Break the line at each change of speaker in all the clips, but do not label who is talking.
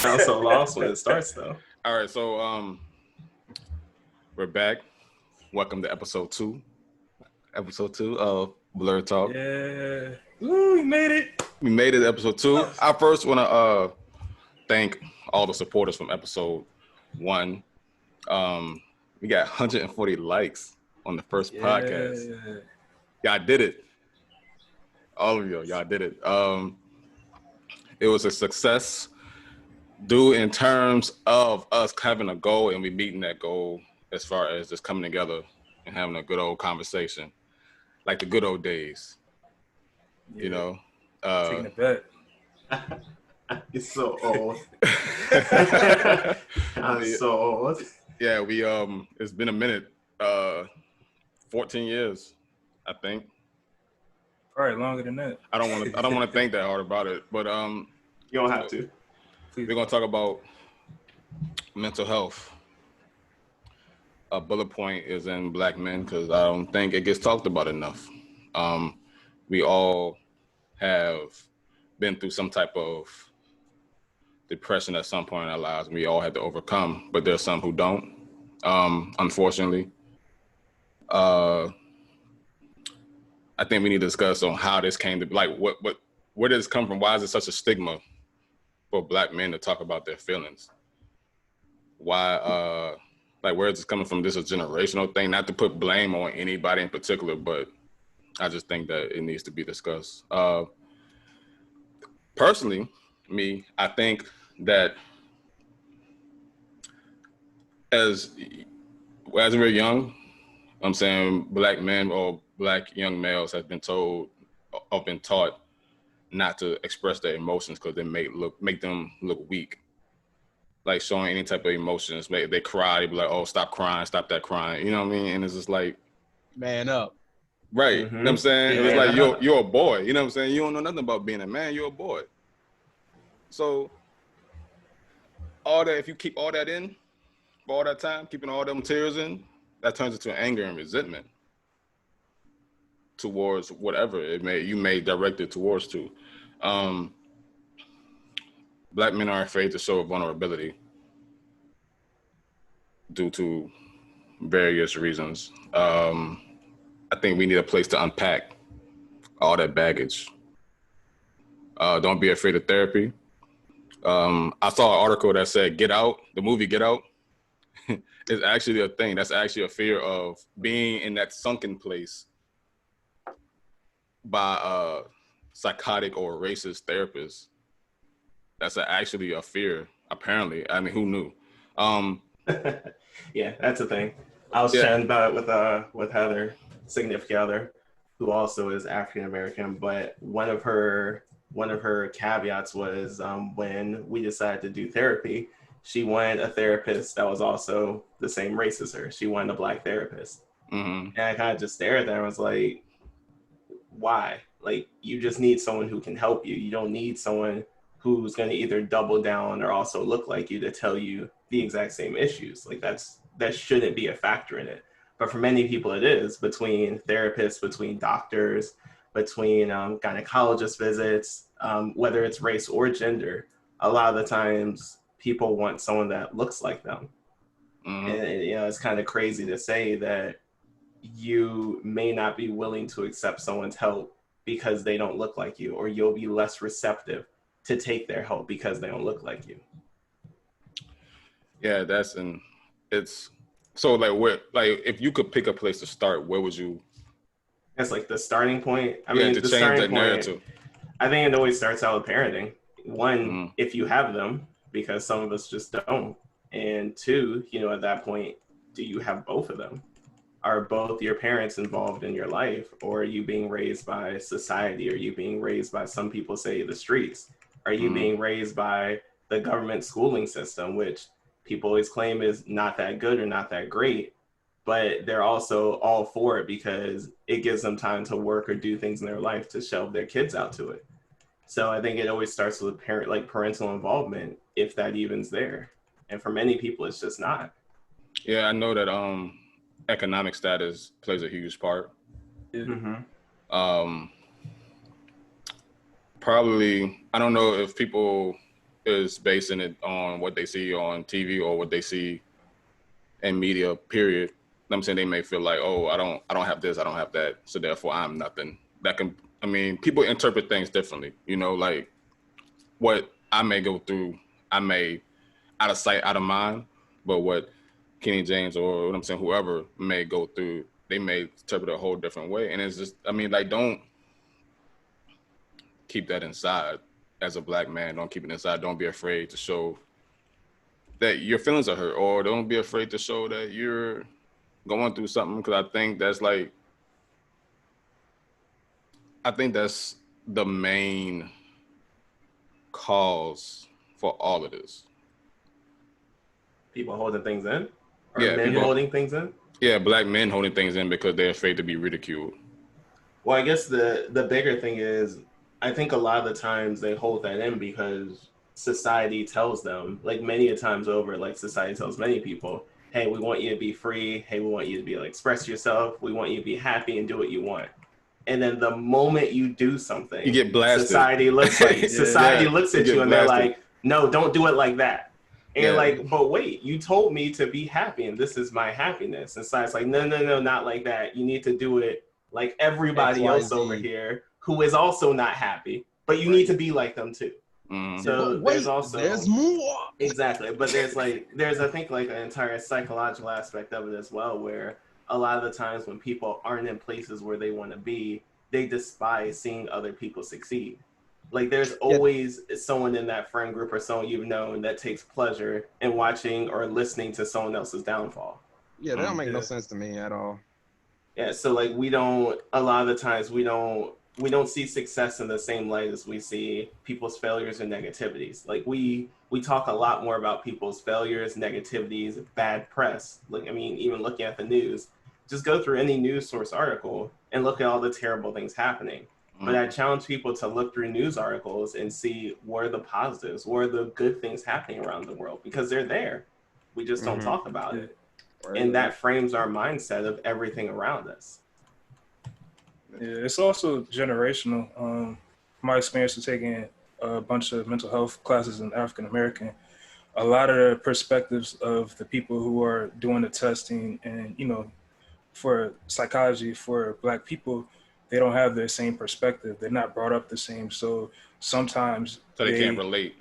sound so lost when it starts, though.
All right, so we're back. Welcome to episode two of Blur Talk.
Yeah. Ooh, we made it.
We made it to episode 2. I first want to thank all the supporters from episode 1. We got 140 likes on the first podcast. Y'all did it. All of y'all did it. It was a success due in terms of us having a goal and we meeting that goal as far as just coming together and having a good old conversation, like the good old days. Yeah. You know,
taking a bet.
It's so old. I'm so old.
Yeah, we it's been a minute. 14 years, I think.
Probably longer than that.
I don't want to think that hard about it, but
you don't have to.
We're gonna talk about mental health. A bullet point is in Black men because I don't think it gets talked about enough. We all have been through some type of depression at some point in our lives. We all had to overcome, but there's some who don't. Unfortunately, I think we need to discuss on how this came to be. Like, where did this come from? Why is it such a stigma for Black men to talk about their feelings? Why, where is this coming from? This is a generational thing, not to put blame on anybody in particular, but I just think that it needs to be discussed. Personally, I think that as we're young, I'm saying Black men or Black young males have been told or been taught not to express their emotions because they make them look weak. Like showing any type of emotions, they cry, they be like, "Oh, stop crying, stop that crying." You know what I mean? And it's just like,
man up,
right? Mm-hmm. You know what I'm saying? Yeah. It's like you're a boy. You know what I'm saying? You don't know nothing about being a man. You're a boy. So all that, if you keep all that in for all that time, keeping all them tears in, that turns into anger and resentment towards whatever you may direct it towards to. Black men are afraid to show vulnerability due to various reasons. I think we need a place to unpack all that baggage. Don't be afraid of therapy. I saw an article that said Get Out, the movie Get Out, is actually a thing. That's actually a fear of being in that sunken place by a psychotic or racist therapist. That's actually a fear, apparently. I mean, who knew?
Yeah, that's a thing. I was chatting about it with Heather, significant other, who also is African American. But one of her caveats was when we decided to do therapy, she wanted a therapist that was also the same race as her. She wanted a Black therapist. Mm-hmm. And I kind of just stared at her and was like, why? Like, you just need someone who can help you. You don't need someone who's going to either double down or also look like you to tell you the exact same issues. Like, that shouldn't be a factor in it. But for many people it is, between therapists, between doctors, between gynecologist visits, whether it's race or gender. A lot of the times people want someone that looks like them. Mm-hmm. And it's kind of crazy to say that you may not be willing to accept someone's help because they don't look like you, or you'll be less receptive to take their help because they don't look like you.
Yeah, it's so where if you could pick a place to start, where would you?
That's like the starting point. I mean,
to
the
change
starting
that narrative.
Point, I think it always starts out with parenting. One, if you have them, because some of us just don't. And two, at that point, do you have both of them? Are both your parents involved in your life, or are you being raised by society? Are you being raised by, some people say, the streets? Are you being raised by the government schooling system, which people always claim is not that good or not that great, but they're also all for it because it gives them time to work or do things in their life to shelve their kids out to it. So I think it always starts with parental involvement, if that even's there. And for many people, it's just not.
Yeah, I know that economic status plays a huge part.
Mm-hmm.
Probably, I don't know if is basing it on what they see on TV or what they see in media, period. I'm saying they may feel like, oh, I don't have this, I don't have that, so therefore I'm nothing. People interpret things differently, like what I may go through, I may out of sight, out of mind, but what Kenny James or what I'm saying, whoever may go through, they may interpret it a whole different way. And it's just, don't keep that inside as a Black man. Don't keep it inside. Don't be afraid to show that your feelings are hurt, or don't be afraid to show that you're going through something. Because I think that's the main cause for all of this.
People holding things in? Or
Yeah,
men holding things in?
Yeah, Black men holding things in because they're afraid to be ridiculed.
Well, I guess the bigger thing is, I think a lot of the times they hold that in because society tells them, like many a times over, like society tells many people, hey, we want you to be free. Hey, we want you to be like, express yourself. We want you to be happy and do what you want. And then the moment you do something,
you get blasted.
Society looks at you and they're like, no, don't do it like that. And you're like, but wait, you told me to be happy and this is my happiness. And so it's like, no, not like that. You need to do it like everybody else over here who is also not happy, but you need to be like them too. Mm. So there's more. Exactly. But there's I think like an entire psychological aspect of it as well, where a lot of the times when people aren't in places where they want to be, they despise seeing other people succeed. Like there's always someone in that friend group or someone you've known that takes pleasure in watching or listening to someone else's downfall.
Yeah, that don't make no sense to me at all.
Yeah, so like a lot of the times we don't see success in the same light as we see people's failures and negativities. Like we talk a lot more about people's failures, negativities, bad press. Even looking at the news, just go through any news source article and look at all the terrible things happening. But I challenge people to look through news articles and see where are the positives, where are the good things happening around the world, because they're there. We just don't talk about it. And that frames our mindset of everything around us.
Yeah, it's also generational. My experience of taking a bunch of mental health classes in African American, a lot of the perspectives of the people who are doing the testing and, for psychology for Black people, they don't have the same perspective. They're not brought up the same. So sometimes
they can't relate.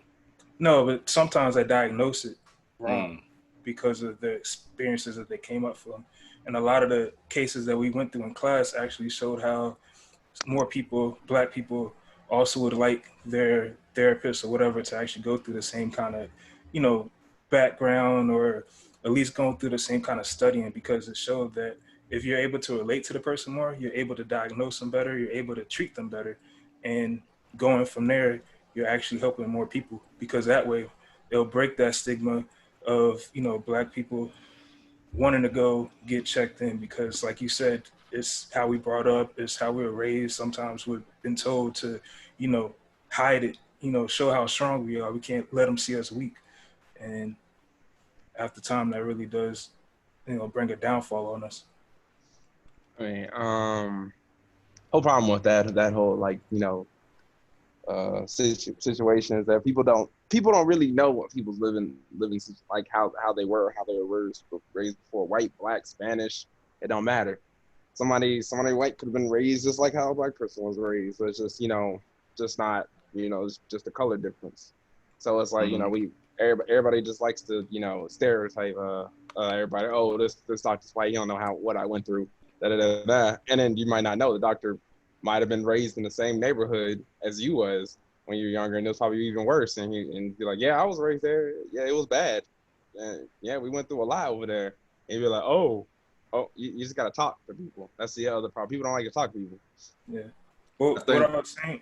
No, but sometimes I diagnose it wrong because of the experiences that they came up from. And a lot of the cases that we went through in class actually showed how more people, Black people, also would like their therapists or whatever to actually go through the same kind of, background, or at least going through the same kind of studying, because it showed that if you're able to relate to the person more, you're able to diagnose them better, you're able to treat them better. And going from there, you're actually helping more people, because that way it'll break that stigma of, Black people wanting to go get checked in, because like you said, it's how we brought up, it's how we were raised. Sometimes we've been told to, hide it, show how strong we are. We can't let them see us weak. And after time, that really does, bring a downfall on us.
Whole problem with that whole situation is that people don't really know what people's living like, how they were raised before. White, Black, Spanish, it don't matter. Somebody white could have been raised just like how a Black person was raised. So it's just just not it's just a color difference. So it's like everybody just likes to stereotype everybody. Oh, this doctor's white. You don't know what I went through. And then you might not know the doctor might have been raised in the same neighborhood as you was when you were younger, and it was probably even worse. And you'd be like, yeah, I was raised there. Yeah, it was bad. And yeah, we went through a lot over there. And you'd be like, oh, you just gotta talk to people. That's the other problem. People don't like to talk to people.
Yeah. Well, what I was saying,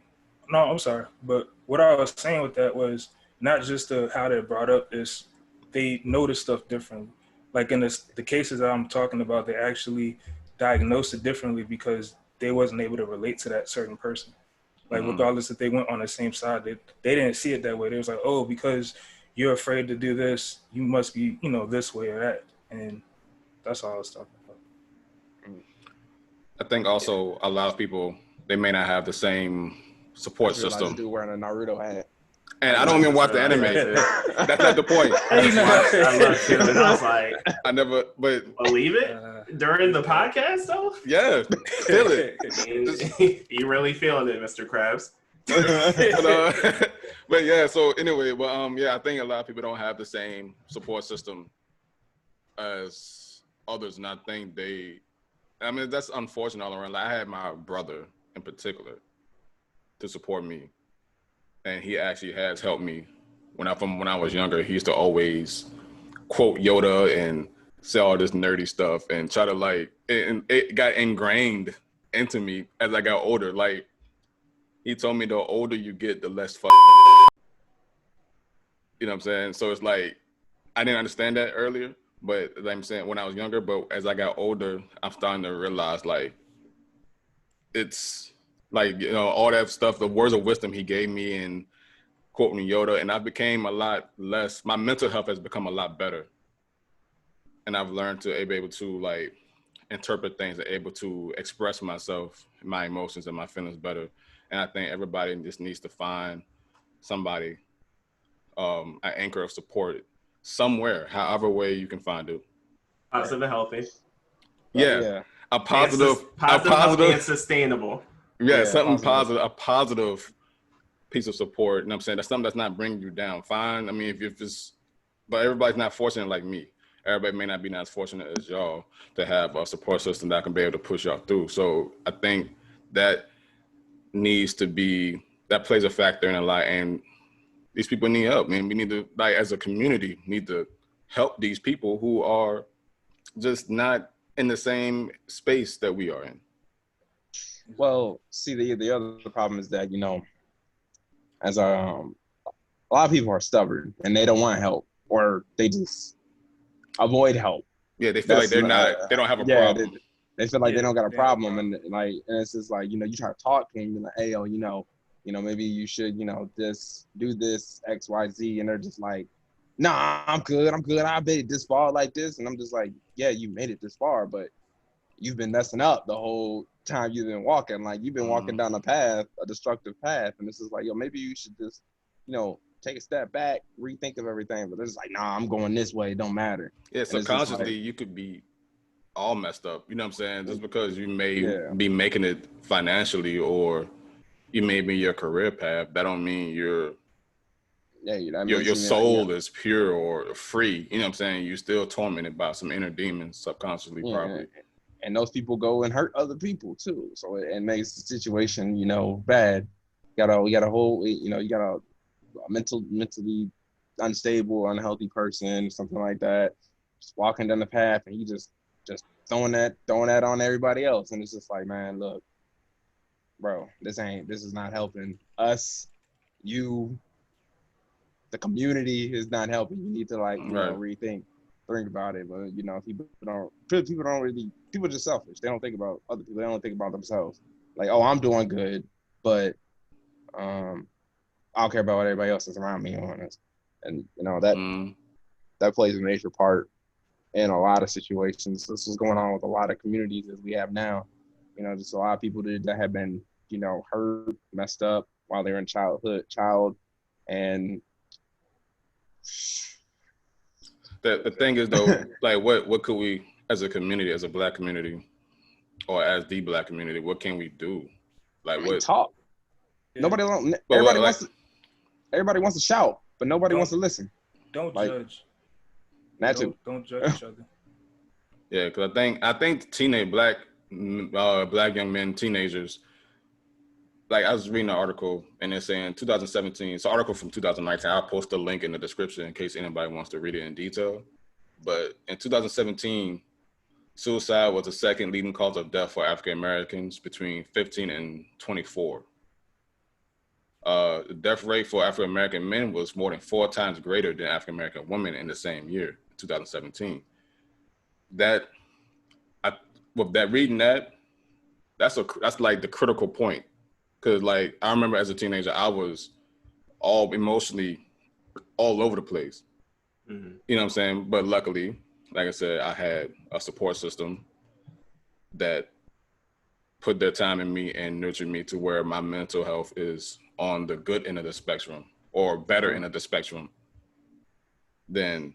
no, I'm sorry, but what I was saying with that was not just how they're brought up, is they notice stuff differently. Like in the cases that I'm talking about, they actually diagnosed it differently because they wasn't able to relate to that certain person. Like regardless if they went on the same side, they didn't see it that way. They was like, oh, because you're afraid to do this, you must be, this way or that. And that's all I was talking about.
I think also a lot of people, they may not have the same support system.
Dude wearing a Naruto hat.
And I don't even watch the anime. That's not the point.
I love to, and I was like,
I never, but
believe it during the podcast though.
Yeah, feel it.
You really feeling it, Mr. Krabs.
But yeah. So anyway, yeah, I think a lot of people don't have the same support system as others, and I think that's unfortunate all around. Like I had my brother in particular to support me, and he actually has helped me. When I was younger, he used to always quote Yoda and say all this nerdy stuff and try to like, and it got ingrained into me as I got older. Like he told me the older you get, the less you know what I'm saying? So it's like, I didn't understand that earlier, but like I'm saying, when I was younger, but as I got older, I'm starting to realize like, it's like, you know, all that stuff, the words of wisdom he gave me and quoting Yoda, and I became a lot less, my mental health has become a lot better. And I've learned to be able to like interpret things and able to express myself, my emotions and my feelings better. And I think everybody just needs to find somebody, an anchor of support somewhere, however way you can find it.
Positive and healthy.
Yeah. A positive
and sustainable.
Yeah, something positive, a positive piece of support. You know what I'm saying? That's something that's not bringing you down. Fine. I mean, if it's, but everybody's not fortunate like me. Everybody may not be as fortunate as y'all to have a support system that can be able to push y'all through. So I think that plays a factor in a lot. And these people need help, man. We need to, like, as a community, need to help these people who are just not in the same space that we are in.
Well, see, the other problem is that, you know, as a lot of people are stubborn and they don't want help, or they just avoid help.
Yeah, they feel like they don't have a problem.
They feel like they don't got a problem, and it's just like, you know, you try to talk to them, you're like, hey, yo, you know, maybe you should, you know, do this X, Y, Z, and they're just like, nah, I'm good. I made it this far like this, and I'm just like, yeah, you made it this far, but you've been messing up the whole time you've been walking. Like, you've been walking down a destructive path, and it's just like, yo, maybe you should just, you know, take a step back, rethink of everything. But it's like, nah, I'm going this way. It don't matter.
Yeah, subconsciously, you could be all messed up. You know what I'm saying? Just because you may be making it financially, or you may be your career path, that don't mean your soul is pure or free. You know what I'm saying? You're still tormented by some inner demons subconsciously, probably.
And those people go and hurt other people too. So it makes the situation, you know, bad. You got a mentally unstable, unhealthy person, something like that, just walking down the path, and you just throwing that on everybody else. And it's just like, man, look, bro, this is not helping us. You, the community is not helping. You need to, like, you know, think about it. But, you know, people are just selfish. They don't think about other people. They don't think about themselves. Like, oh, I'm doing good, but I don't care about what everybody else is around me on this. And, you know, that plays a major part in a lot of situations. This is going on with a lot of communities as we have now. You know, just a lot of people that have been, you know, hurt, messed up while they're in child. And
the thing is, though, like, what could we, as a community, as a Black community, or as the Black community, what can we do? Like, what
talk? Yeah. Everybody wants to shout, but nobody wants to listen.
Don't judge. Don't judge each other.
Yeah, because I think teenage Black young men, teenagers, like, I was reading an article and it's saying 2017. It's an article from 2019. I'll post a link in the description in case anybody wants to read it in detail. But in 2017, suicide was the second leading cause of death for African Americans between 15 and 24. The death rate for African American men was more than 4 times greater than African American women in the same year, 2017. That's like the critical point. Because, like, I remember as a teenager, I was all emotionally all over the place. Mm-hmm. You know what I'm saying? But luckily, like I said, I had a support system that put their time in me and nurtured me to where my mental health is on the good end of the spectrum, or better end of the spectrum, then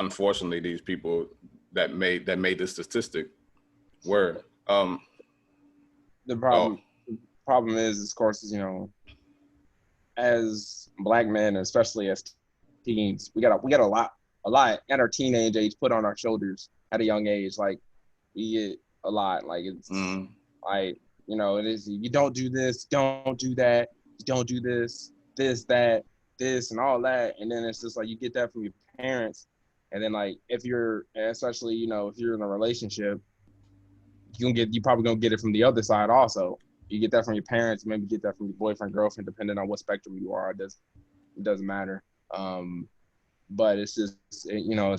unfortunately these people that made this statistic were.
The problem is, of course, is, you know, as Black men, especially as teens, we got a lot at our teenage age put on our shoulders at a young age. Like, we get a lot. Like, it's like, you know, it is, you don't do this, don't do that, you don't do this, that, this, and all that. And then it's just like, you get that from your parents. And then, like, if you're, especially, you know, if you're in a relationship, you probably gonna get it from the other side also. You get that from your parents, maybe get that from your boyfriend, girlfriend, depending on what spectrum you are. It doesn't matter. But it's just, you know,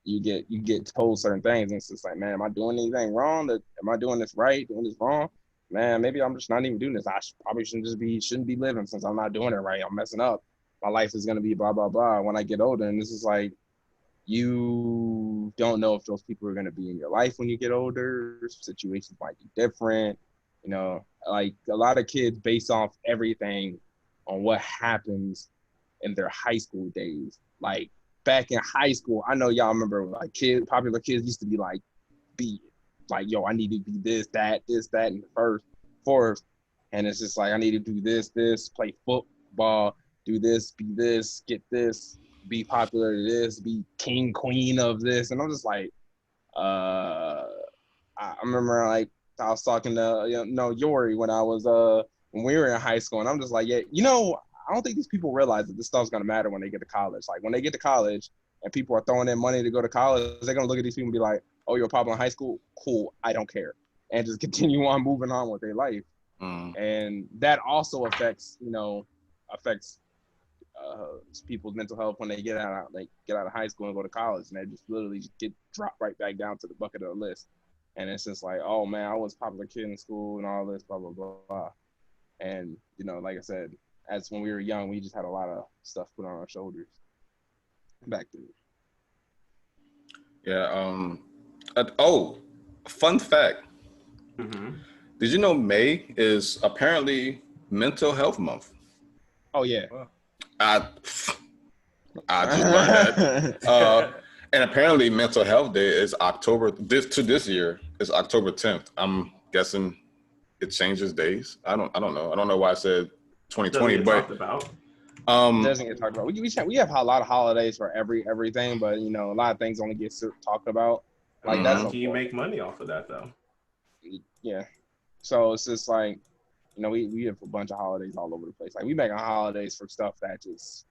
you get told certain things, and it's just like, man, am I doing anything wrong? Am I doing this right? Doing this wrong? Man, maybe I'm just not even doing this. I probably shouldn't be living, since I'm not doing it right. I'm messing up. My life is gonna be blah blah blah when I get older. And this is like, you don't know if those people are going to be in your life when you get older. Situations might be different. You know, like, a lot of kids base off everything on what happens in their high school days. Like, back in high school, I know y'all remember, like, popular kids used to be like, yo, I need to be this, that, in the fourth. And it's just like, I need to do this, play football, do this, be this, get this, be popular to this, be king, queen of this. And I'm just like, I remember, like, I was talking to, you know, Yori when we were in high school, and I'm just like, yeah, you know, I don't think these people realize that this stuff's gonna matter when they get to college. Like, when they get to college and people are throwing in money to go to college, they're gonna look at these people and be like, oh, you're popular in high school? Cool, I don't care. And just continue on moving on with their life. And that also affects people's mental health when they get out of high school and go to college, and they just literally get dropped right back down to the bucket of the list. And it's just like, oh man, I was a popular kid in school and all this, blah blah blah blah. And, you know, like I said, as when we were young, we just had a lot of stuff put on our shoulders back then.
Yeah. Fun fact. Did you know May is apparently Mental Health Month?
Oh yeah.
I just learned that. And apparently Mental Health Day is this year is October 10th. I'm guessing it changes days. I don't know. I don't know why I said 2020, but
doesn't get talked about. We have a lot of holidays for everything, but, you know, a lot of things only get talked about. Like,
how can you make money off of that though?
Yeah. So it's just like, you know, we have a bunch of holidays all over the place. Like, we make holidays for stuff that just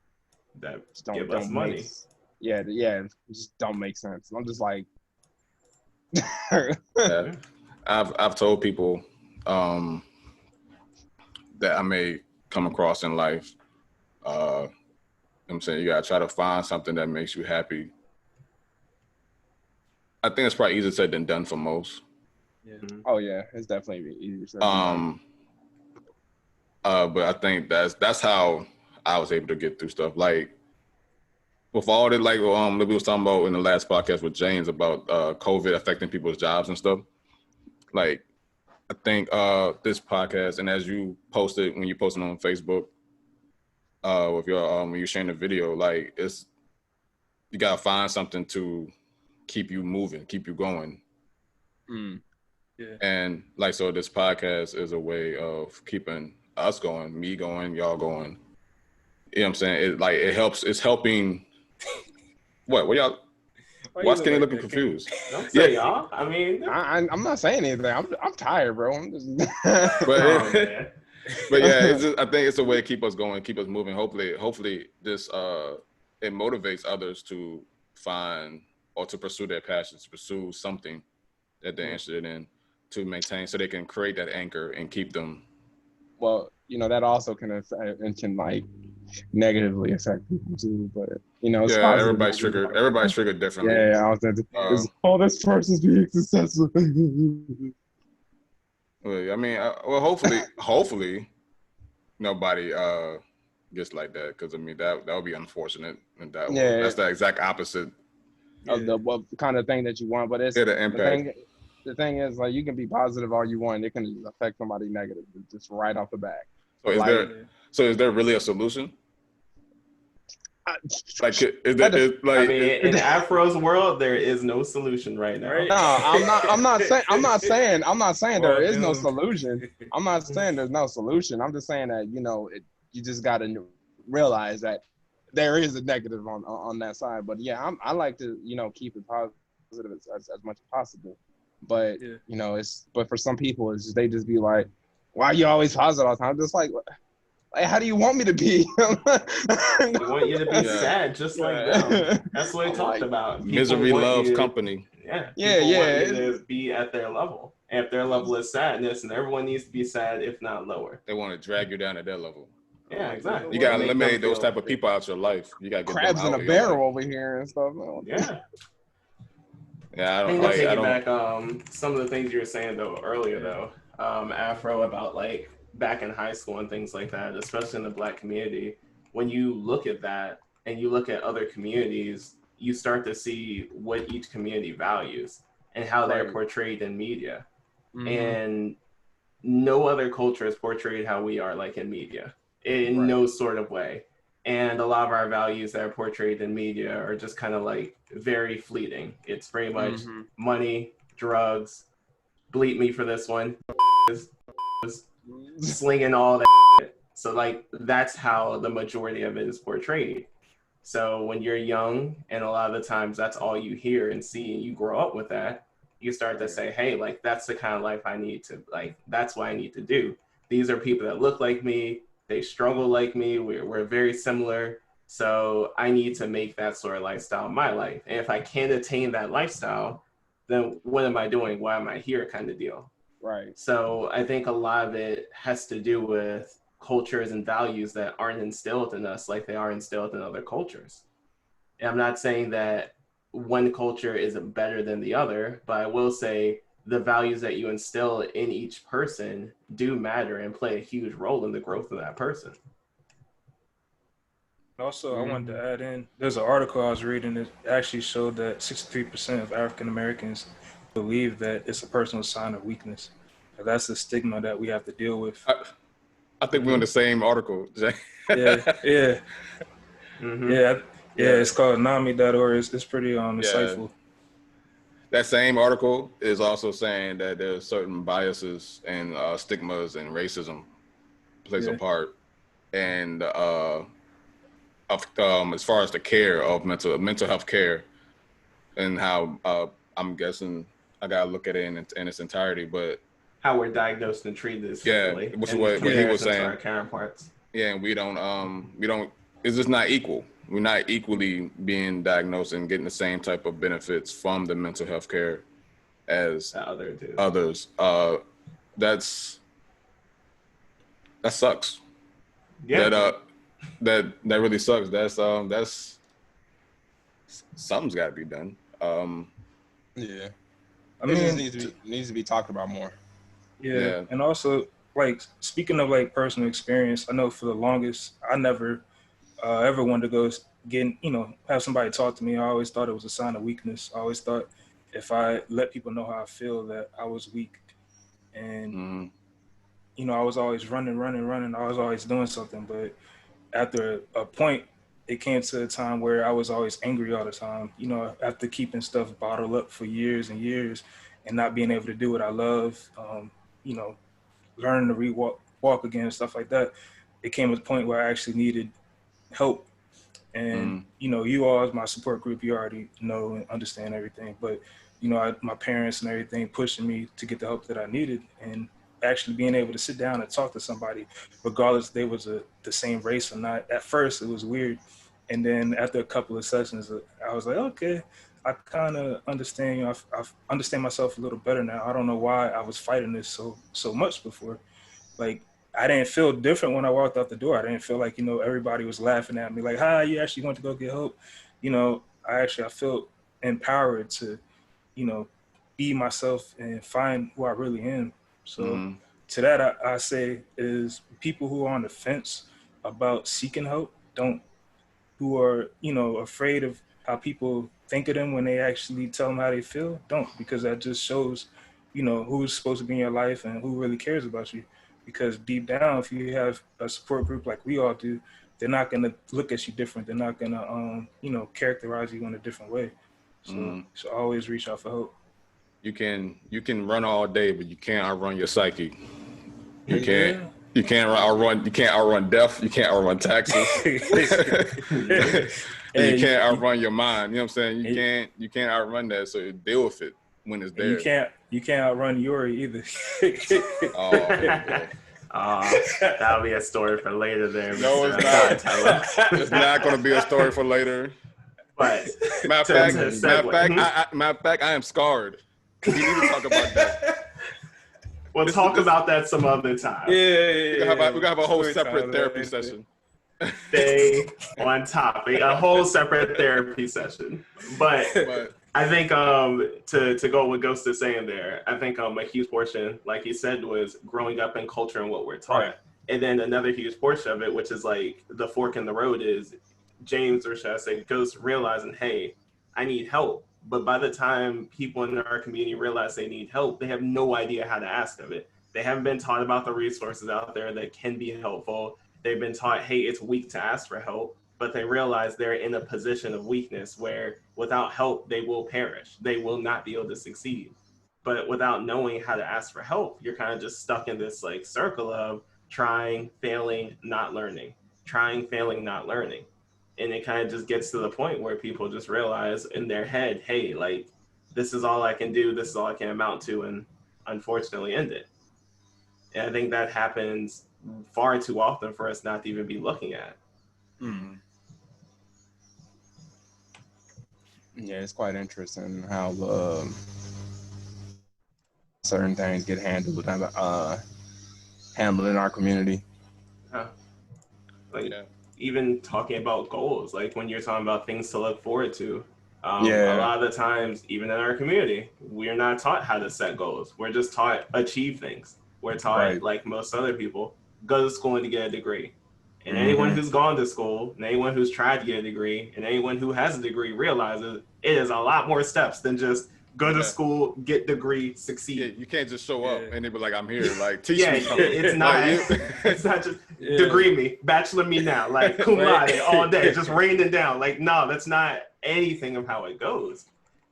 don't
give us money.
Just don't make sense. I'm just like,
yeah. I've told people that I may come across in life. I'm saying, you gotta try to find something that makes you happy. I think it's probably easier said than done for most.
Yeah.
Oh yeah, it's definitely easier said than done.
But I think that's how I was able to get through stuff. Like, with all that, like, that we was talking about in the last podcast with James about COVID affecting people's jobs and stuff. Like, I think this podcast, and as you posted when you posted on Facebook, with your when you're sharing the video, like, you gotta find something to keep you moving, keep you going.
Yeah.
And like, so this podcast is a way of keeping us going, me going, y'all going. You know what I'm saying? It's helping. What y'all? Why Skinny looking confused?
Don't say y'all. I mean,
I'm not saying anything. I'm tired, bro. I'm just.
But yeah, I think it's a way to keep us going, keep us moving. Hopefully, this it motivates others to find or to pursue their passions, to pursue something that they're interested in, to maintain, so they can create that anchor and keep them.
Well, you know, that also can like negatively affect people too, but, you know, it's
everybody's triggered differently.
Yeah, this person's being successful.
I mean, hopefully nobody gets like that, because I mean that would be unfortunate, and that's the exact opposite
of the kind of thing that you want. But it's
the impact.
The thing is, like, you can be positive all you want, it can affect somebody negative just right off the bat.
So is there really a solution? Like,
I mean, in Afro's world, there is no solution right now.
Right?
No, I'm not saying there is no solution. I'm not saying there's no solution. I'm just saying that, you just got to realize that there is a negative on that side. But yeah, I like to, keep it positive as much as possible. But, but for some people, it's just, they just be like, why are you always positive all the time? I'm just like, how do you want me to be?
I want you to be sad, just like them. That's what we talked about. People
misery loves company.
Want you to be at their level. And if their level is sadness, and everyone needs to be sad, if not lower.
They want to drag you down to their level.
Yeah, exactly.
You gotta eliminate those type of people out your life. You gotta get
crabs in a barrel over here and stuff.
Yeah.
Yeah, I don't
like.
I don't.
Back some of the things you were saying earlier Afro, about like back in high school and things like that, especially in the Black community. When you look at that and you look at other communities, you start to see what each community values and how they're portrayed in media. Mm-hmm. And no other culture is portrayed how we are, like in media, in no sort of way. And a lot of our values that are portrayed in media are just kind of like very fleeting. It's very much money, drugs, bleep me for this one, slinging all that. So like, that's how the majority of it is portrayed. So when you're young, and a lot of the times that's all you hear and see, and you grow up with that, you start to say, hey, like, that's the kind of life I need to, like, that's what I need to do. These are people that look like me. They struggle like me. We're very similar. So I need to make that sort of lifestyle my life. And if I can't attain that lifestyle, then what am I doing? Why am I here, kind of deal?
Right.
So I think a lot of it has to do with cultures and values that aren't instilled in us like they are instilled in other cultures. And I'm not saying that one culture is better than the other, but I will say the values that you instill in each person do matter and play a huge role in the growth of that person.
Also, I wanted to add in, there's an article I was reading that actually showed that 63% of African Americans believe that it's a personal sign of weakness. And that's the stigma that we have to deal with.
I think we're in the same article, Jay.
Yeah. It's called NAMI.org. It's pretty insightful.
That same article is also saying that there's certain biases and stigmas and racism plays a part, and as far as the care of mental health care, and how I'm guessing I gotta look at it in its entirety, but
how we're diagnosed and treated is
which is what he was saying.
Our counterparts.
Yeah, and we don't. It's just not equal. We're not equally being diagnosed and getting the same type of benefits from the mental health care as others. That sucks. Yeah. That really sucks. That's something's got to be done.
I mean, it needs to be talked about more.
Yeah. And also, like, speaking of like personal experience, I know for the longest I never ever wanted to go have somebody talk to me. I always thought it was a sign of weakness. I always thought if I let people know how I feel, that I was weak. And I was always running. I was always doing something. But after a point, it came to a time where I was always angry all the time. After keeping stuff bottled up for years and years and not being able to do what I love, learning to walk again and stuff like that, it came to a point where I actually needed help. And you all as my support group, you already know and understand everything, but my parents and everything pushing me to get the help that I needed, and actually being able to sit down and talk to somebody regardless if they was the same race or not. At first it was weird, and then after a couple of sessions I was like, okay, I kind of understand. I understand myself a little better now. I don't know why I was fighting this so much before. Like, I didn't feel different when I walked out the door. I didn't feel like, everybody was laughing at me like, hi, you actually went to go get help. I felt empowered to, be myself and find who I really am. So to that, I say is people who are on the fence about seeking help, who are, afraid of how people think of them when they actually tell them how they feel, don't, because that just shows, who's supposed to be in your life and who really cares about you. because deep down, if you have a support group like we all do, they're not going to look at you different. They're not going to, characterize you in a different way. So you should always reach out for help.
You can run all day, but you can't outrun your psyche. You
Yeah.
can't outrun death. You can't outrun taxes. And you can't outrun your mind. You know what I'm saying? You can't outrun that. So deal with it when it's there.
You can't outrun Yuri either.
That'll be a story for later there.
No, it's not. It's not going to be a story for later.
But
matter of fact, I am scarred. We need to talk about that.
We'll talk about that some other time.
We're gonna have a whole separate therapy session.
Stay on topic. A whole separate therapy session. But I think to go with Ghost is saying there, I think a huge portion, like he said, was growing up in culture and what we're taught. Right. And then another huge portion of it, which is like the fork in the road, is James, or should I say Ghost, realizing, hey, I need help. But by the time people in our community realize they need help, they have no idea how to ask of it. They haven't been taught about the resources out there that can be helpful. They've been taught, hey, it's weak to ask for help, but they realize they're in a position of weakness where without help, they will perish. They will not be able to succeed. But without knowing how to ask for help, you're kind of just stuck in this like circle of trying, failing, not learning, trying, failing, not learning. And it kind of just gets to the point where people just realize in their head, hey, like, this is all I can do. This is all I can amount to, and unfortunately end it. And I think that happens far too often for us not to even be looking at.
Mm-hmm. Yeah, it's quite interesting how certain things get handled in our community.
Even talking about goals, like when you're talking about things to look forward to, a lot of the times, even in our community, we're not taught how to set goals. We're just taught achieve things. We're taught, like most other people, go to school and to get a degree. And anyone who's gone to school, and anyone who's tried to get a degree, and anyone who has a degree realizes it is a lot more steps than just go to school, get degree, succeed.
Yeah, you can't just show up and they be like, I'm here, like, teach me something.
It's not just degree me, bachelor me now, like cum laude all day, just raining down. Like, no, that's not anything of how it goes.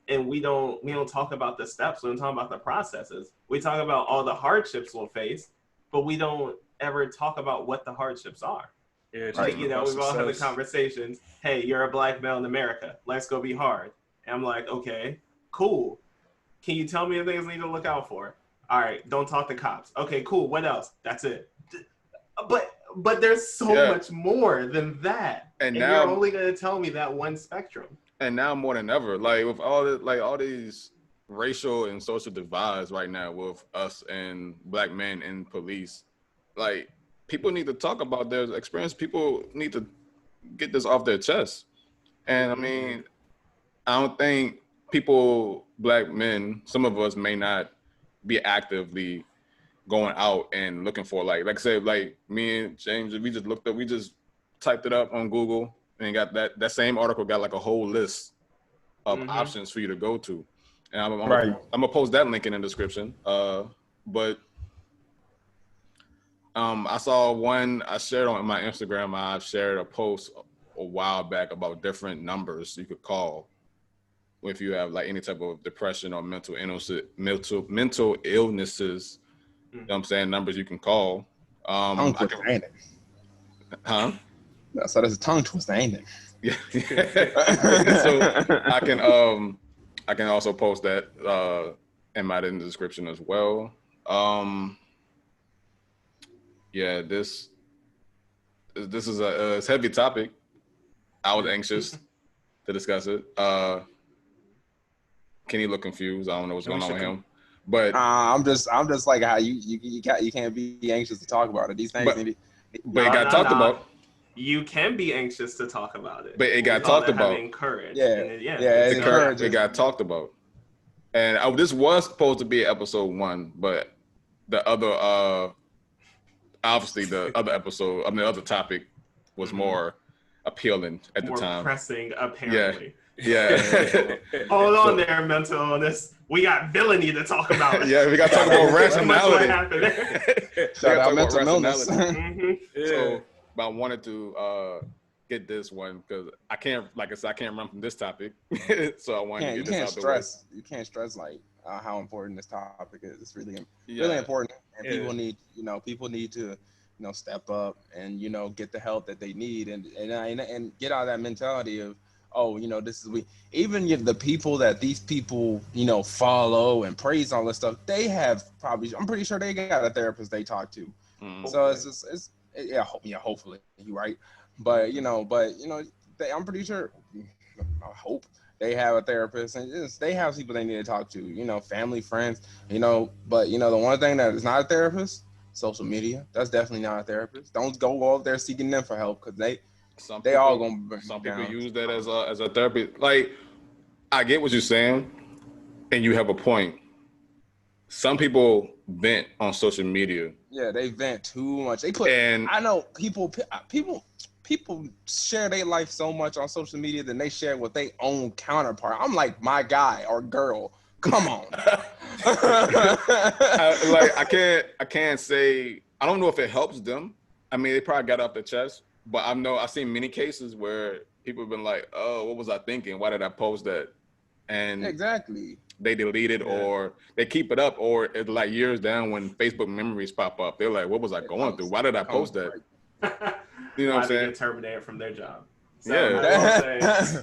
And we don't talk about the steps. We don't talk about the processes. We talk about all the hardships we'll face, but we don't ever talk about what the hardships are.
Yeah,
like, we've all had the conversations. Hey, you're a black male in America. Let's go be hard. And I'm like, okay, cool. Can you tell me the things I need to look out for? All right, don't talk to cops. Okay, cool. What else? That's it. But there's so much more than that. And now, you're only going to tell me that one spectrum.
And now more than ever, like with all these racial and social divides right now with us and black men in police, like people need to talk about their experience. People need to get this off their chest. And I mean, I don't think people, black men, some of us may not be actively going out and looking for, like I said, like me and James, we just typed it up on Google and got that same article got like a whole list of options for you to go to. And I'm gonna post that link in the description. But I saw one I shared on my Instagram. I shared a post a while back about different numbers you could call if you have like any type of depression or mental illnesses. You know what I'm saying? Numbers you can call.
Tongue twister, ain't it?
Huh?
So that's a tongue twister, ain't it?
Yeah. So I can also post that in the description as well. Yeah, this is a heavy topic. I was anxious to discuss it. Kenny looked confused. I don't know what's going on with him. But
I'm just like how you can't be anxious to talk about it. These things
but it got talked about.
You can be anxious to talk about it.
But it got talked about.
Encouraged.
It got talked about. And this was supposed to be episode 1, but the other obviously the other episode, the other topic was more appealing at the time.
More pressing, apparently.
Yeah.
Hold on there, mental illness. We got villainy to talk about.
Yeah, we got to talk about rationality.
What happened there?
Shout out mental illness.
Mm-hmm.
So, but I wanted to get this one because I can't, like I said, I can't run from this topic. So I wanted to get this out the way.
You can't stress like how important this topic is. It's really important, and people need to step up and get the help that they need and get out of that mentality of this is even if the people that these people follow and praise all this stuff, they have probably, I'm pretty sure they got a therapist they talk to. So it's hopefully you're right, but I'm pretty sure, I hope they have a therapist and they have people they need to talk to, family, friends, but the one thing that is not a therapist, social media. That's definitely not a therapist. Don't go out there seeking them for help because they all gonna burn
some
down.
people use that as a therapy. Like, I get what you're saying, and you have a point. Some people vent on social media.
Yeah, they vent too much. I know people share their life so much on social media than they share with their own counterpart. I'm like, my guy or girl, come on.
I can't say, I don't know if it helps them. I mean, they probably got off their chest, but I've seen many cases where people have been like, oh, what was I thinking? Why did I post that? And
exactly,
they delete it or they keep it up, or it's like years down when Facebook memories pop up, they're like, what was I going through? Why did I post that? You know what I'm saying?
They get terminated from their job. So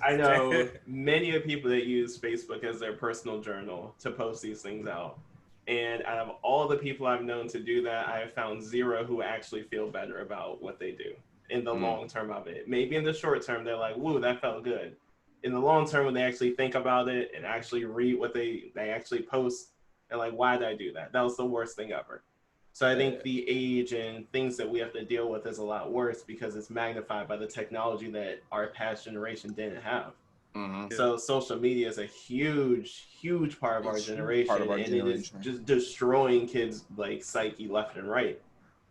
I know many of people that use Facebook as their personal journal to post these things out. And out of all the people I've known to do that, I have found zero who actually feel better about what they do in the long term of it. Maybe in the short term, they're like, woo, that felt good. In the long term, when they actually think about it and actually read what they actually post, they're like, why did I do that? That was the worst thing ever. So I think the age and things that we have to deal with is a lot worse because it's magnified by the technology that our past generation didn't have. So social media is a huge part of our generation, and it is just destroying kids' like psyche left and right.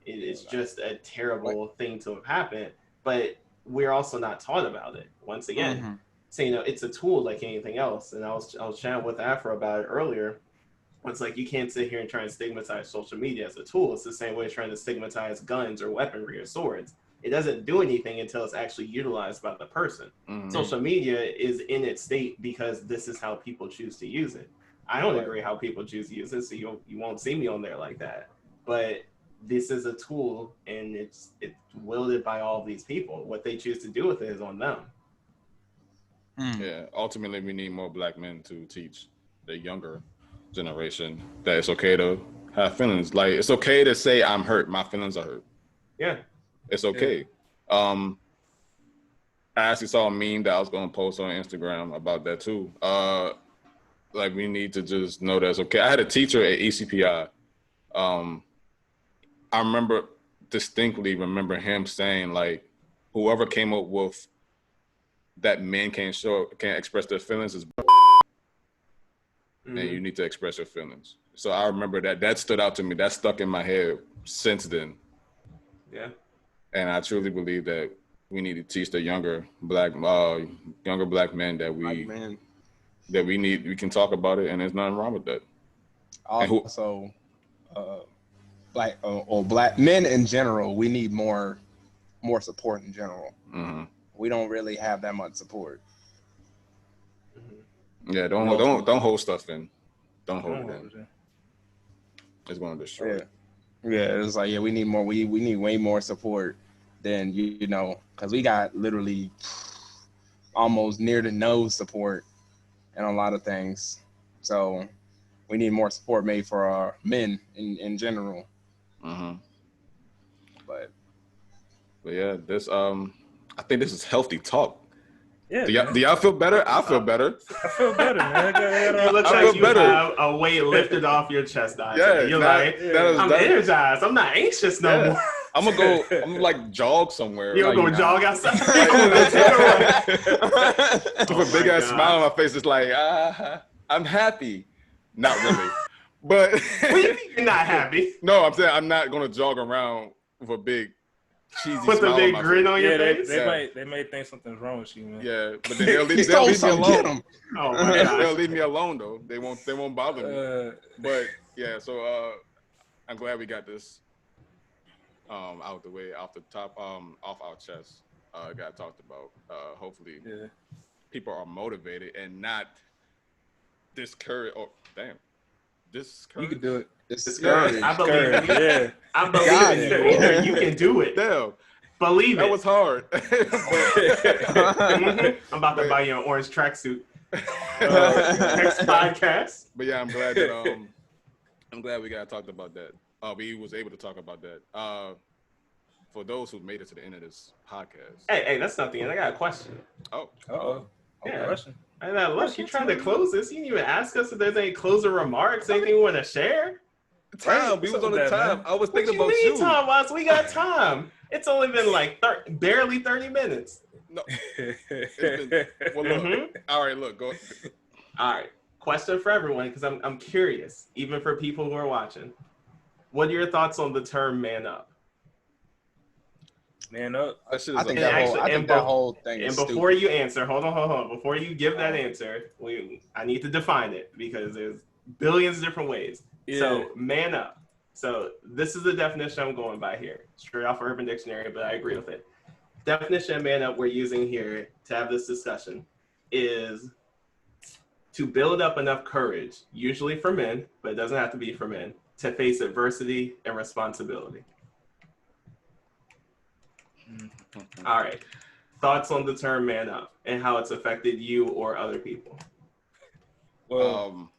It's just a terrible thing to have happened, but we're also not taught about it. Once again, so it's a tool like anything else. And I was chatting with Afro about it earlier. It's like you can't sit here and try and stigmatize social media as a tool. It's the same way as trying to stigmatize guns or weaponry or swords. It doesn't do anything until it's actually utilized by the person. Social media is in its state because this is how people choose to use it. I don't agree how people choose to use it, so you won't see me on there like that. But this is a tool, and it's wielded by all these people. What they choose to do with it is on them.
Yeah, ultimately, we need more Black men to teach the younger generation that it's okay to have feelings. Like, it's okay to say I'm hurt. My feelings are hurt.
Yeah.
It's okay. I actually saw a meme that I was going to post on Instagram about that too. Like, we need to just know that's okay. I had a teacher at ECPI. I distinctly remember him saying, like, whoever came up with that men can't express their feelings is and you need to express your feelings. So I remember that stood out to me. That stuck in my head since then.
Yeah.
And I truly believe that we need to teach the younger black men that we can talk about it, and there's nothing wrong with that.
Also, black men in general, we need more support in general. We don't really have that much support.
Yeah, don't hold stuff in. Don't hold it in. It's going to destroy it.
Yeah, it's like, we need more. We need way more support than because we got literally almost near to no support in a lot of things. So we need more support made for our men in general. But
yeah, this I think this is healthy talk.
Yeah,
do y'all feel better? I feel better.
I feel better, man.
You look like you have a weight lifted off your chest. You're I'm energized. I'm not anxious no more.
I'm gonna like jog somewhere.
You're gonna jog outside.
With a big ass smile on my face, it's like I'm happy. Not really, but
what do you mean you're not happy?
No, I'm saying I'm not gonna jog around with a big cheesy
Put the
smile
big
on my
grin
face.
on your
Yeah,
face.
they may think something's wrong with you, man.
Yeah, but then they'll
He
leave
stole
me
something. Get
alone.
him.
Oh my
They'll
gosh.
leave me alone though. They won't bother me. But yeah, so I'm glad we got this out the way, off the top, off our chest. Got talked about. Hopefully, people are motivated and not discouraged. Oh, damn, discouraged.
You can do it.
Discouraged. I believe in you.
Yeah.
I believe
Got
in
it.
you, Aether. You can do it.
Damn,
Believe
that
it.
was hard.
Mhm. I'm about to buy you an orange tracksuit. Next podcast.
But yeah, I'm glad that I'm glad we got talked about that. We was able to talk about that. For those who made it to the end of this podcast.
Hey, that's not the end. I got a question.
Oh,
Yeah.
Question.
Look, you trying to close this? You didn't even ask us if there's any closing remarks, anything you want to share?
Time. We was on the
that,
time.
man?
I was
What
thinking
you
about
mean,
you.
time wise? We got time. It's only been like barely 30 minutes.
No. Well, look.
Mhm.
All right, look. Go.
All right. Question for everyone, because I'm curious, even for people who are watching. What are your thoughts on the term "man up"?
Man up.
That shit
I
is
think
a-
that
And
whole, I
actually-
think that whole thing
And
is
before
stupid.
you answer, hold on. Before you give that answer, I need to define it because there's billions of different ways.
Yeah.
So, man up. So, this is the definition I'm going by here, straight off Urban Dictionary, but I agree with it. Definition of man up we're using here to have this discussion is to build up enough courage, usually for men, but it doesn't have to be for men, to face adversity and responsibility. All right. Thoughts on the term man up and how it's affected you or other people?
Well,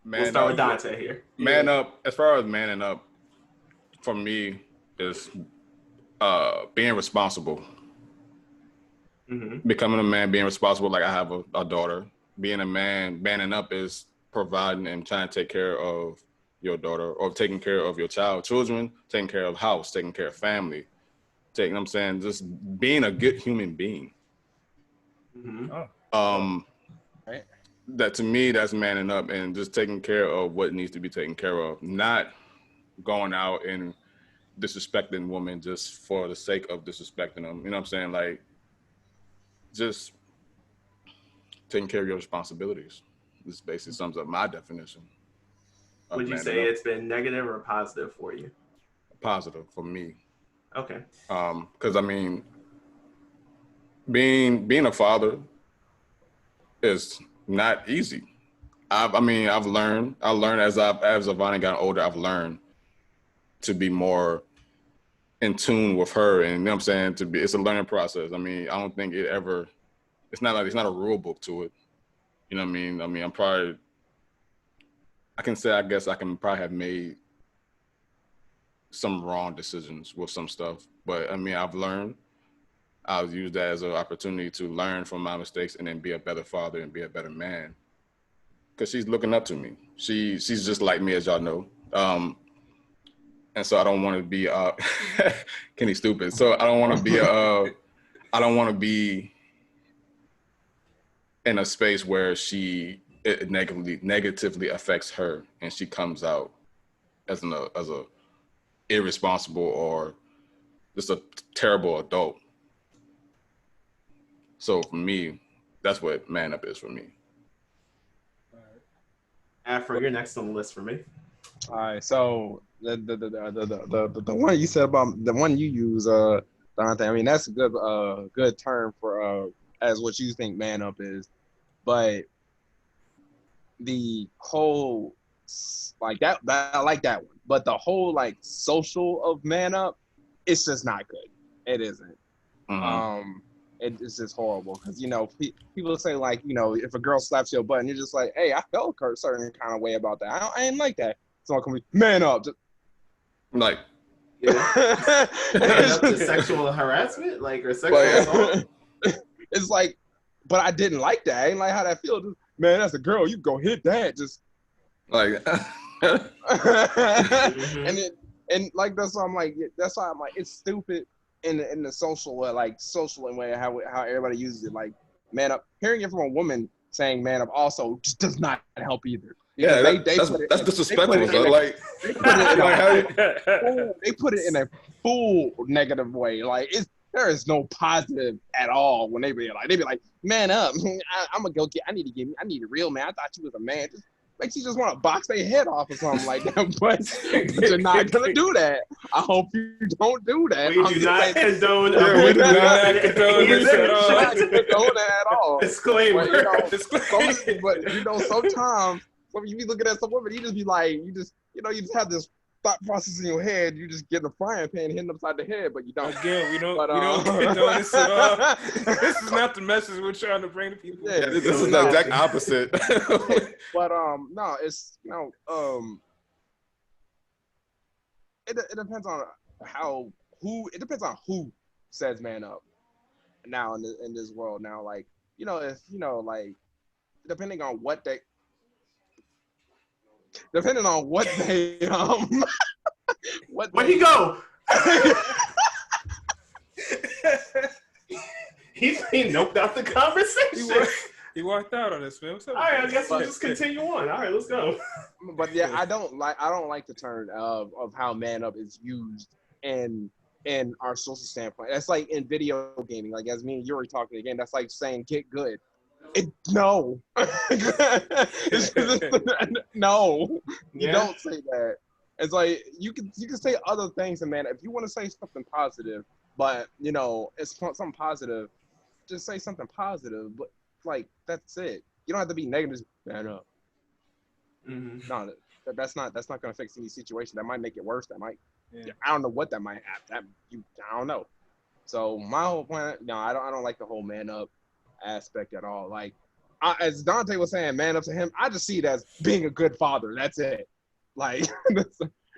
man
We'll start with
up.
Dante here.
Man up. As far as manning up, for me, is being responsible.
Mm-hmm.
Becoming a man, being responsible. Like I have a daughter. Being a man, manning up is providing and trying to take care of your daughter or taking care of your children, taking care of house, taking care of family. I'm saying, just being a good human being.
Mm-hmm.
Right.
That to me, that's manning up and just taking care of what needs to be taken care of, not going out and disrespecting women just for the sake of disrespecting them. You know what I'm saying? Like, just taking care of your responsibilities. This basically sums up my definition.
Would you say it's been negative or positive for you?
Positive for me?
Okay.
Because I mean, being a father is not easy. I've learned as Avani got older, I've learned to be more in tune with her, and you know what I'm saying, it's a learning process. I mean, I don't think it's not a rule book to it. You know what I mean? I guess I can probably have made some wrong decisions with some stuff, but I mean, I've learned. I'll use that as an opportunity to learn from my mistakes and then be a better father and be a better man. Because she's looking up to me. She's just like me, as y'all know. And so I don't want to be Kenny stupid. So I don't want to be in a space where it negatively affects her and she comes out as a irresponsible or just a terrible adult. So for me, that's what man up is for me.
Afro, you're next on the list for me.
All right, so the one you said about the one you use, Dante. I mean, that's a good term for as what you think man up is, but the whole like that I like that one, but the whole like social of man up, it's just not good. It isn't.
Mm-hmm.
It's just horrible because, you know, people say, like, you know, if a girl slaps your butt and you're just like, hey, I felt a certain kind of way about that. I ain't like that. Someone can be, man up. Just,
Like,
Man up to sexual harassment, like, or sexual assault.
It's like, but I didn't like that. I ain't like how that feels. Man, that's a girl. You go hit that. Just
like,
and like that's why I'm like it's stupid in the social way how everybody uses it. Like, man up. Hearing it from a woman saying man up also just does not help either.
Yeah,
They
that's disrespectful. So like,
they put it in
like how you,
they put it in a full negative way. Like there is no positive at all when they be like, man up. I'm gonna go I need a real man. I thought you was a man. Just makes you just want to box their head off or something like that. But you're not gonna do that. I hope you don't do that.
We do not condone.
Yeah, we do not
condone this at all.
Not condone that at all.
Disclaimer.
But you know, sometimes when you be looking at some women, you just be like, you just have this thought process in your head. You just get in a frying pan, hitting upside the head, but you don't.
Again, we don't condone this at all. This is not the message we're trying to bring to people.
yeah, this is the exact opposite.
But no, it's it depends on it depends on who says man up now in this world now. Like, if like depending on what they
Where'd he go? He noped out the conversation.
He walked out on us, man. What's up?
All right, I guess we'll just continue on. All right, let's go.
But yeah, I don't like the term of how man up is used in our social standpoint. That's like in video gaming, like as me and Yuri talking again, that's like saying get good. No. No. You don't say that. It's like you can say other things, and man, if you want to say something positive, but it's something positive, just say something positive. But like that's it. You don't have to be negative. Man up.
Mm-hmm.
No, that's not gonna fix any situation. That might make it worse. That might.
Yeah.
I don't know what that might have. I don't know. So my whole point. No, I don't like the whole man up aspect at all. Like as Dante was saying, man up to him. I just see it as being a good father. That's it. Like.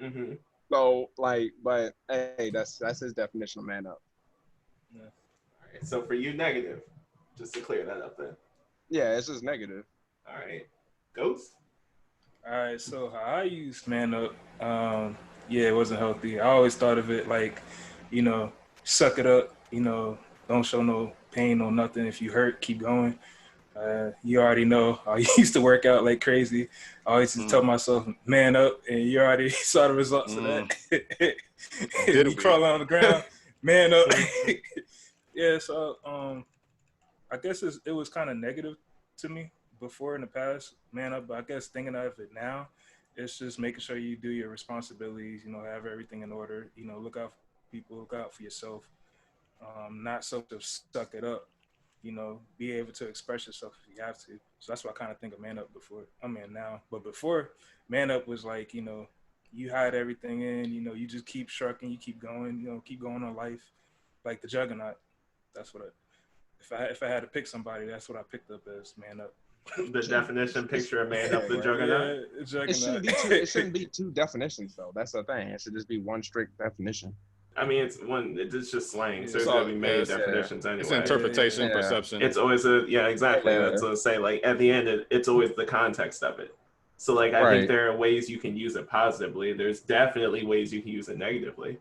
Mm-hmm.
So like, but hey, that's his definition of man up.
Yeah.
All right. So for you, negative. Just to clear that up then.
Yeah, it's just negative.
All right. Ghost?
All right, so how I used man up, yeah, it wasn't healthy. I always thought of it like, suck it up, don't show no pain, no nothing. If you hurt, keep going. You already know, I used to work out like crazy. I always used to tell myself, man up, and you already saw the results of that. You crawling on the ground, man up. Yeah, so I guess it was kind of negative to me before in the past, man up. But I guess thinking of it now, it's just making sure you do your responsibilities, have everything in order, look out for people, look out for yourself, not so to suck it up, be able to express yourself if you have to. So that's what I kind of think of man up before. Now, but before, man up was like, you hide everything in, you just keep shrugging, you keep going, keep going on life, like the Juggernaut. That's what if I had to pick somebody, that's what I picked up as man up.
The definition picture of man up the Juggernaut.
Yeah, Juggernaut.
It shouldn't be two definitions though. That's the thing. It should just be one strict definition.
I mean, it's just slang. So there's gonna be many definitions anyway.
It's interpretation, perception.
It's always exactly. That's what I say. Like at the end, it's always the context of it. So like I think there are ways you can use it positively. There's definitely ways you can use it negatively.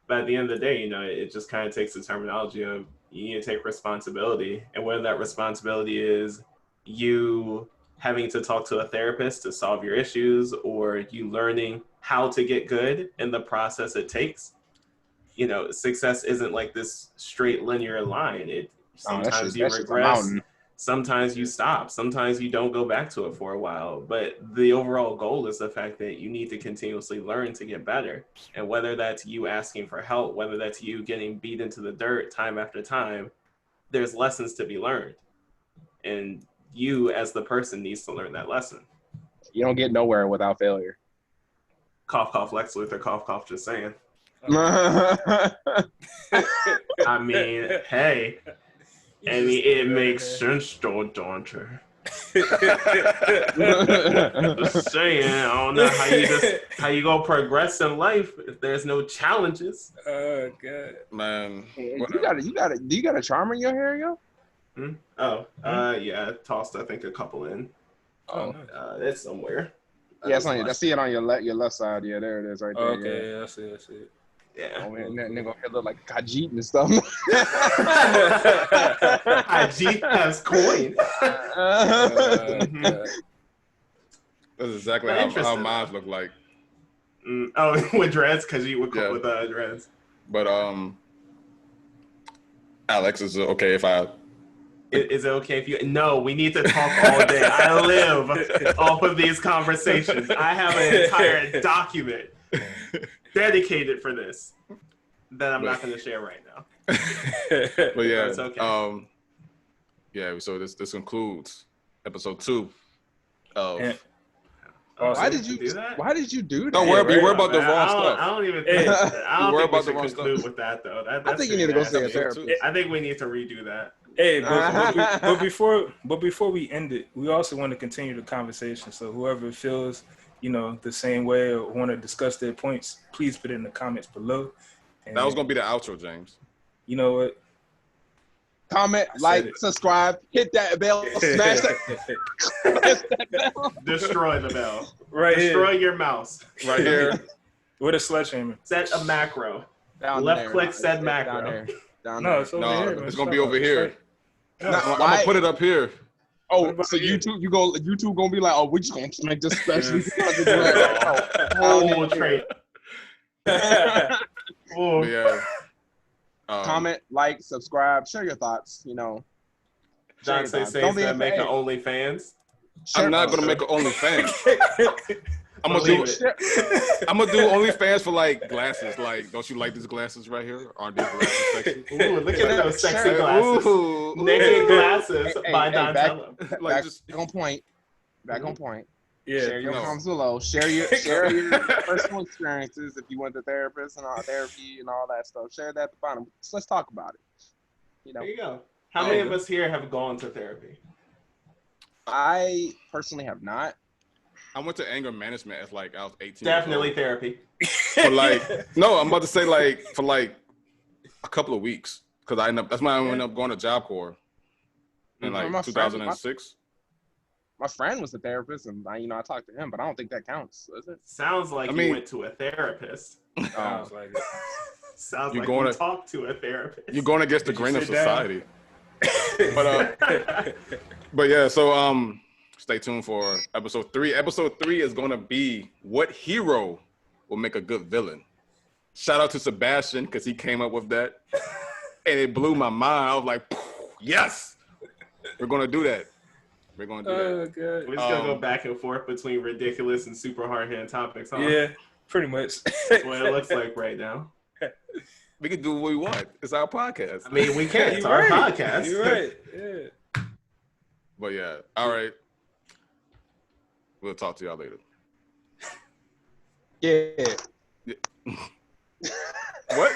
But at the end of the day, it just kind of takes the terminology of you need to take responsibility, and whether that responsibility is you having to talk to a therapist to solve your issues, or you learning how to get good in the process it takes. Success isn't like this straight linear line. Sometimes you regress, sometimes you stop, sometimes you don't go back to it for a while. But the overall goal is the fact that you need to continuously learn to get better. And whether that's you asking for help, whether that's you getting beat into the dirt time after time, there's lessons to be learned. And you as the person needs to learn that lesson.
You don't get nowhere without failure.
Cough, cough, Lex Luthor, cough, cough, just saying. I mean, hey. It makes sense, though, don't you? Just saying, I don't know how you gonna progress in life if there's no challenges.
Oh God,
man.
Do you got a charm in your hair, yo?
Yeah, I tossed I think a couple in. It's somewhere.
Yeah, it's on you. I see it on your left side. Yeah, there it is, right there.
Okay, yeah, I see it.
Yeah.
Oh man, that nigga look like Khajiit and stuff.
Khajiit has coin.
That's exactly
I'm
how
interested,
mine look like.
Oh, with dreads, because you would
Yeah.
with dreads.
But Alex, is it okay if I?
Is it okay if you? No, we need to talk all day. I live off of these conversations. I have an entire document dedicated for this that I'm not going to share right now.
But yeah,
It's okay.
yeah. So this concludes episode 2 of.
And-
Why did you
do that?
Why did you do that?
Don't worry,
right?
you worry about the
Man,
wrong
I
stuff.
don't even think.
Hey,
I don't
worry
think we
about the
should
wrong
conclude
stuff.
with that though. That's
I think you need to go see a
Episode
therapist.
2.
I think we need to redo that.
Hey, but before we end it, we also want to continue the conversation. So whoever feels, the same way or want to discuss their points, please put it in the comments below. And
That was gonna be the outro, James.
You know what?
Comment,
said
like,
it.
subscribe, hit that bell, smash that. Smash that bell.
Destroy the bell.
Right
Destroy
here
your mouse.
Right here.
with a sledgehammer.
Set a macro.
Down
Left
there.
click
It's
said
down
macro.
there. Down
No,
there.
it's over
No,
here. Man.
it's gonna be over here.
No,
Nah,
I'm gonna put it up here.
Oh,
about
so
you?
YouTube gonna be like, oh, we just gonna make this specially because of
Oh, trait.
But
Oh.
yeah.
Comment, like, subscribe, share your thoughts.
John say
Don't be
that make an
afraid.
OnlyFans.
I'm not gonna make an OnlyFans. I'm gonna do
Believe
I'm gonna do OnlyFans for like glasses. Like, don't you like these glasses right here? Aren't these glasses sexy?
Ooh, look at those sexy
Sure.
glasses.
Ooh,
Naked glasses
Hey,
by
hey,
Donatello.
like
back
just
on point. Back on point.
Yeah,
Share your
no.
comments below. Share your personal experiences if you went to therapist and all therapy and all that stuff. Share that at the bottom. So let's talk about it.
There you go. How many of us here have gone to therapy?
I personally have not.
I went to anger management as like I was 18.
Definitely
years old.
therapy.
For like no, I'm about to say like for like a couple of weeks because that's when I ended up going to Job Corps in
My
like
friend-
2006.
My friend was a therapist, and I talked to him, but I don't think that counts, does it?
Sounds like
I mean-
you went to a therapist.
Sounds like it.
Sounds
You're
like
going
you
to-
talked to a therapist.
You're going against the
Did you
grain of
sit down?
society. But yeah, so stay tuned for episode 3. Episode 3 is gonna be what hero will make a good villain. Shout out to Sebastian because he came up with that, and it blew my mind. I was like, yes, we're gonna do that. We're gonna do that.
Oh god.
We're just gonna go back and forth between ridiculous and super hard hitting topics, huh?
Yeah, pretty much.
That's what it looks like right now.
We can do what we want. It's our podcast.
I mean, we can. It's
You're
our
right.
podcast.
You're right. Yeah.
But yeah, all right. We'll talk to y'all later.
Yeah.
What?